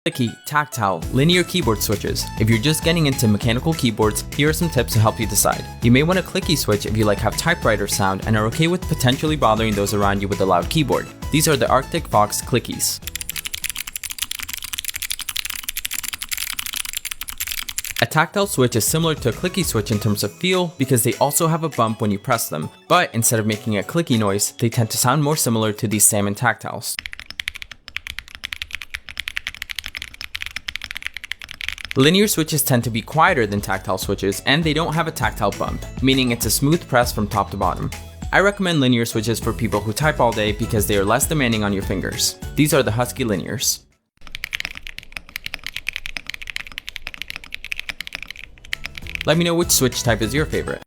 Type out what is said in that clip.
Clicky, tactile, linear keyboard switches. If you're just getting into mechanical keyboards, here are some tips to help you decide. You may want a clicky switch if you have typewriter sound and are okay with potentially bothering those around you with a loud keyboard. These are the Arctic Fox Clickies. A tactile switch is similar to a clicky switch in terms of feel because they also have a bump when you press them, but instead of making a clicky noise, they tend to sound more similar to these salmon tactiles. Linear switches tend to be quieter than tactile switches, and they don't have a tactile bump, meaning it's a smooth press from top to bottom. I recommend linear switches for people who type all day because they are less demanding on your fingers. These are the Husky linears. Let me know which switch type is your favorite.